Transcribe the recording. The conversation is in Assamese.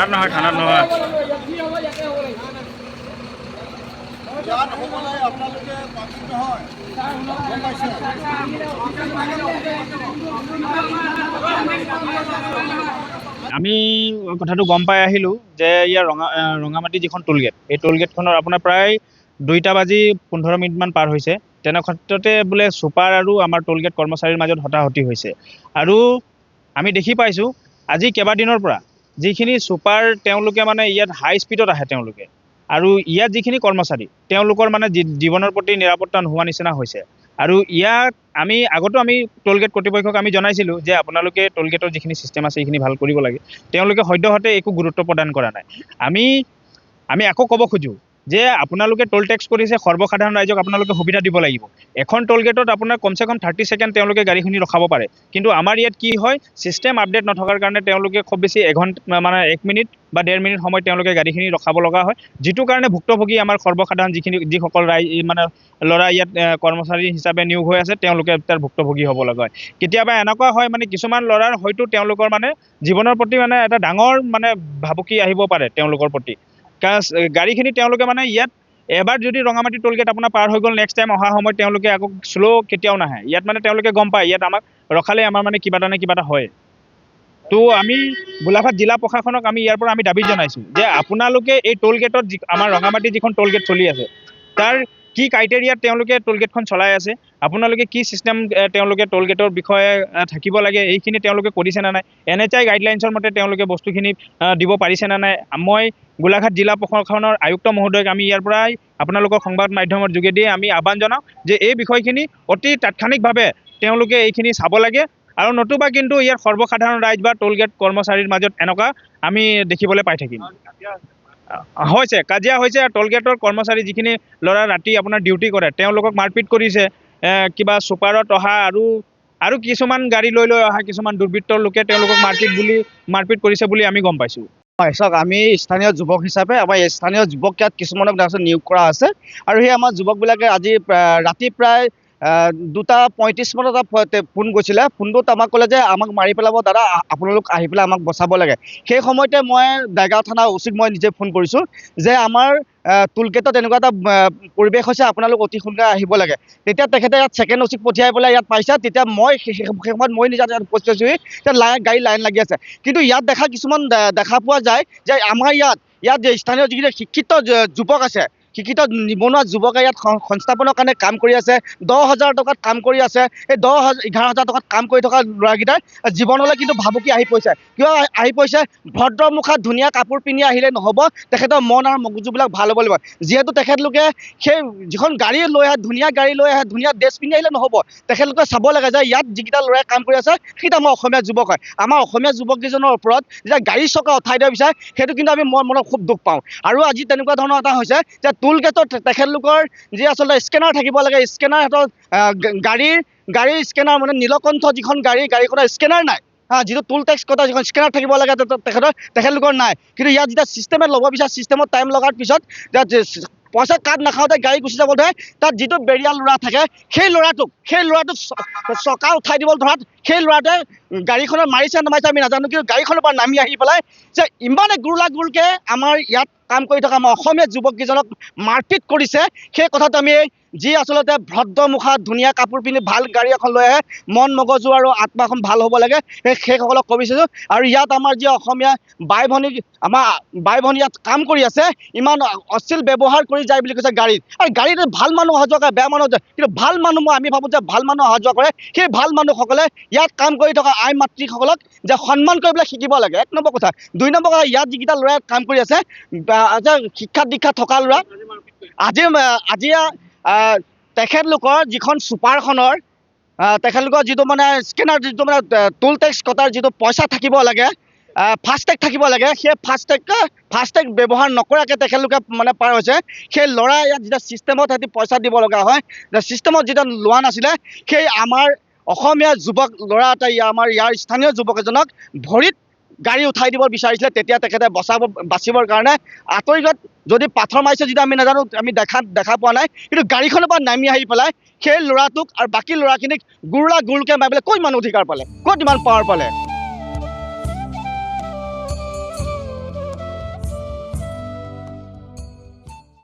থানাত নহয় আমি কথাটো গম পাই আহিলোঁ যে ইয়াৰ ৰঙামাটি যিখন টোলগেট এই টোলগেটখনৰ আপোনাৰ প্ৰায় 2:15 পাৰ হৈছে। তেনে ক্ষেত্ৰতে বোলে ছুপাৰ আৰু আমাৰ টোলগেট কৰ্মচাৰীৰ মাজত হতাহতি হৈছে। আৰু আমি দেখি পাইছোঁ আজি কেইবাদিনৰ পৰা যিখিনি ছুপাৰ তেওঁলোকে মানে ইয়াত হাই স্পীডত আহে তেওঁলোকে, আৰু ইয়াত যিখিনি কৰ্মচাৰী তেওঁলোকৰ মানে জীৱনৰ প্ৰতি নিৰাপত্তা নোহোৱা নিচিনা হৈছে। আৰু ইয়াত আগতো আমি টোলগেট কৰ্তৃপক্ষক আমি জনাইছিলোঁ যে আপোনালোকে টোলগেটৰ যিখিনি ছিষ্টেম আছে সেইখিনি ভাল কৰিব লাগে। তেওঁলোকে সদ্যহতে একো গুৰুত্ব প্ৰদান কৰা নাই। আমি আকৌ ক'ব খোজোঁ যে আপোনালোকে টোল টেক্স কৰিছে, সৰ্বসাধাৰণ ৰাইজক আপোনালোকে সুবিধা দিব লাগিব। এখন টোলগেটত আপোনাৰ কমচে কম 30 ছেকেণ্ড তেওঁলোকে গাড়ীখিনি ৰখাব পাৰে, কিন্তু আমাৰ ইয়াত কি হয় ছিষ্টেম আপডেট নথকাৰ কাৰণে তেওঁলোকে খুব বেছি 1 মিনিট বা 1.5 মিনিট সময় তেওঁলোকে গাড়ীখিনি ৰখাব লগা হয়, যিটো কাৰণে ভুক্তভোগী আমাৰ সৰ্বসাধাৰণ যিসকল মানে ল'ৰা ইয়াত কৰ্মচাৰী হিচাপে নিয়োগ হৈ আছে তেওঁলোকে তাৰ ভুক্তভোগী হ'ব লগা হয়। কেতিয়াবা এনেকুৱা হয় মানে কিছুমান ল'ৰাৰ হয়তো তেওঁলোকৰ মানে জীৱনৰ প্ৰতি মানে এটা ডাঙৰ মানে ভাবুকি আহিব পাৰে তেওঁলোকৰ প্ৰতি। গাড়ীখিনি তেওঁলোকে মানে ইয়াত এবাৰ যদি ৰঙামাটি টোলগেট আপোনাৰ পাৰ হৈ গ'ল, নেক্সট টাইম অহা সময়ত তেওঁলোকে আকৌ শ্ল' কেতিয়াও নাহে। ইয়াত মানে তেওঁলোকে গম পায় ইয়াত আমাক ৰখালে আমাৰ মানে কিবা এটা হয়। তো আমি গোলাঘাট জিলা প্ৰশাসনক ইয়াৰ পৰা দাবী জনাইছোঁ যে আপোনালোকে এই টোলগেটত আমাৰ ৰঙামাটি যিখন টোলগেট চলি আছে তাৰ কি ক্ৰাইটেৰিয়াত তেওঁলোকে টোলগেটখন চলাই আছে, আপোনালোকে কি ছিষ্টেম তেওঁলোকে টোলগেটৰ বিষয়ে থাকিব লাগে এইখিনি তেওঁলোকে কৰিছে নে নাই, NHI গাইডলাইনছৰ মতে তেওঁলোকে বস্তুখিনি দিব পাৰিছে নে নাই। মই গোলাঘাট জিলা প্ৰশাসনৰ আয়ুক্ত মহোদয়ক আমি ইয়াৰ পৰাই আপোনালোকৰ সংবাদ মাধ্যমৰ যোগেদি আমি আহ্বান জনাওঁ যে এই বিষয়খিনি অতি তাৎক্ষণিকভাৱে তেওঁলোকে এইখিনি চাব লাগে, আৰু নতুবা কিন্তু ইয়াৰ সৰ্বসাধাৰণ ৰাইজ বা টোলগেট কৰ্মচাৰীৰ মাজত এনেকুৱা আমি দেখিবলৈ পাই থাকিম। কাজিয়া হৈছে। টোলগেটৰ কৰ্মচাৰী যিখিনি ল'ৰা ৰাতি আপোনাৰ ডিউটি কৰে তেওঁলোকক মাৰপিট কৰিছে। কিবা ছুপাৰত অহা আৰু কিছুমান গাড়ী লৈ অহা কিছুমান দুৰ্বৃত্তৰ লোকে তেওঁলোকক মাৰপিট কৰিছে বুলি আমি গম পাইছোঁ। হয়, চাওক আমি স্থানীয় যুৱক হিচাপে আমাৰ স্থানীয় যুৱক ইয়াত কিছুমানক নিয়োগ কৰা আছে, আৰু সেই আমাৰ যুৱকবিলাকে আজি ৰাতি প্ৰায় 2:35 মানত এটা ফোন গৈছিলে। ফোনটোত আমাক ক'লে যে আমাক মাৰি পেলাব দাদা, আপোনালোক আহি পেলাই আমাক বচাব লাগে। সেই সময়তে মই দাইগাঁও থানা OC-ক মই নিজে ফোন কৰিছোঁ যে আমাৰ টোলগেটত এনেকুৱা এটা পৰিৱেশ হৈছে, আপোনালোক অতি সোনকালে আহিব লাগে। তেতিয়া তেখেতে ইয়াত ছেকেণ্ড OC-ক পঠিয়াই পেলাই ইয়াত পাইছে। তেতিয়া মই সেই সময়ত মই নিজে উপস্থিত হৈছোঁ, গাড়ী লাইন লাগি আছে। কিন্তু ইয়াত কিছুমান দেখা পোৱা যায় যে আমাৰ ইয়াত স্থানীয় যিখিনি শিক্ষিত যুৱক আছে, শিক্ষিত নিবনুৱা যুৱকে ইয়াত সংস্থাপনৰ কাৰণে কাম কৰি আছে। 10,000 টকাত কাম কৰি আছে। এই 11,000 টকাত কাম কৰি থকা ল'ৰাকেইটাৰ জীৱনলৈ কিন্তু ভাবুকি আহি পৰিছে। কিয় আহি পৰিছে? ভদ্ৰমুখা ধুনীয়া কাপোৰ পিন্ধি আহিলে নহ'ব, তেখেতৰ মন আৰু মগজুবিলাক ভাল হ'ব লাগিব। যিহেতু তেখেতলোকে সেই যিখন গাড়ী লৈ আহে, ধুনীয়া গাড়ী লৈ আহে, ধুনীয়া ড্ৰেছ পিন্ধি আহিলে নহ'ব। তেখেতলোকে চাব লাগে যে ইয়াত যিকেইটা ল'ৰাই কাম কৰি আছে সেইকেইটা আমাৰ অসমীয়া যুৱক হয়। আমাৰ অসমীয়া যুৱককেইজনৰ ওপৰত যেতিয়া গাড়ী চকা উঠাই দিব বিচাৰে সেইটো কিন্তু আমি মনত খুব দুখ পাওঁ। আৰু আজি তেনেকুৱা ধৰণৰ এটা হৈছে যে টোলগেটত তেখেতলোকৰ যি আচলতে স্কেনাৰ থাকিব লাগে, স্কেনাৰ সিহঁতৰ গাড়ীৰ স্কেনাৰ মানে নীলকণ্ঠ যিখন গাড়ীখনৰ স্কেনাৰ নাই। যিটো টোল টেক্স কটা যিখন স্কেনাৰ থাকিব লাগে তেখেতলোকৰ নাই। কিন্তু ইয়াত যেতিয়া ছিষ্টেমে ল'ব বিচাৰে, ছিষ্টেমত টাইম লগাৰ পিছত পইচা কাট নাখাওঁতে গাড়ী গুচি যাব ধৰে। তাত যিটো বেৰিয়াল ল'ৰা থাকে সেই ল'ৰাটোক চকা উঠাই দিব ধৰাত সেই ল'ৰাটোৱে গাড়ীখনত মাৰিছে নামাৰিছে আমি নাজানো, কিন্তু গাড়ীখনৰ পৰা নামি আহি পেলাই যে ইমানে গুৰলাগুৰকৈ আমাৰ ইয়াত কাম কৰি থকা আমাৰ অসমীয়া যুৱককেইজনক মাৰপিট কৰিছে, সেই কথাটো আমি যি আচলতে ভদ্ৰমুখা ধুনীয়া কাপোৰ পিন্ধি ভাল গাড়ী এখন লৈ আহে, মন মগজু আৰু আত্মাখন ভাল হ'ব লাগে, সেইসকলক কৈ বিচাৰিছোঁ। আৰু ইয়াত আমাৰ যি অসমীয়া আমাৰ বাই ভনী ইয়াত কাম কৰি আছে, ইমান অশ্লীল ব্যৱহাৰ কৰি যায় বুলি কৈছে গাড়ীত। আৰু গাড়ীত ভাল মানুহ অহা যোৱা কৰে, বেয়া মানুহ যায়, কিন্তু ভাল মানুহ আমি ভাবোঁ যে ভাল মানুহ অহা যোৱা কৰে। সেই ভাল মানুহসকলে ইয়াত কাম কৰি থকা আই মাতৃসকলক যে সন্মান কৰিবলৈ শিকিব লাগে, 1 নম্বৰ কথা। 2 নম্বৰ কথা, ইয়াত যিকেইটা ল'ৰাই কাম কৰি আছে শিক্ষা দীক্ষা থকা ল'ৰা, আজি তেখেতলোকৰ যিখন ছুপাৰখনৰ তেখেতলোকৰ যিটো মানে স্কেনাৰ, যিটো মানে টোল টেক্স কটাৰ যিটো পইচা থাকিব লাগে, ফাষ্টেগ থাকিব লাগে, সেই ফাষ্টেগ ব্যৱহাৰ নকৰাকৈ তেখেতলোকে মানে পাৰ হৈছে। সেই ল'ৰা ইয়াত যেতিয়া ছিষ্টেমত সিহঁতি পইচা দিব লগা হয়, ছিষ্টেমত যেতিয়া লোৱা নাছিলে, সেই আমাৰ অসমীয়া যুৱক ল'ৰা এটাই ইয়াৰ স্থানীয় যুৱক এজনক ভৰিত গাড়ী উঠাই দিব বিচাৰিছিলে। তেতিয়া তেখেতে বাচিবৰ কাৰণে আঁতৰি গ'ল। যদি পাথৰ মাৰিছে যদি আমি নাজানো, আমি দেখা পোৱা নাই, কিন্তু গাড়ীখনৰ পৰা নামি আহি পেলাই সেই ল'ৰাটোক আৰু বাকী ল'ৰাখিনিক গুৰকৈ মাৰি পেলাই ক'ত ইমান অধিকাৰ পালে, ক'ত ইমান পাৱাৰ পালে?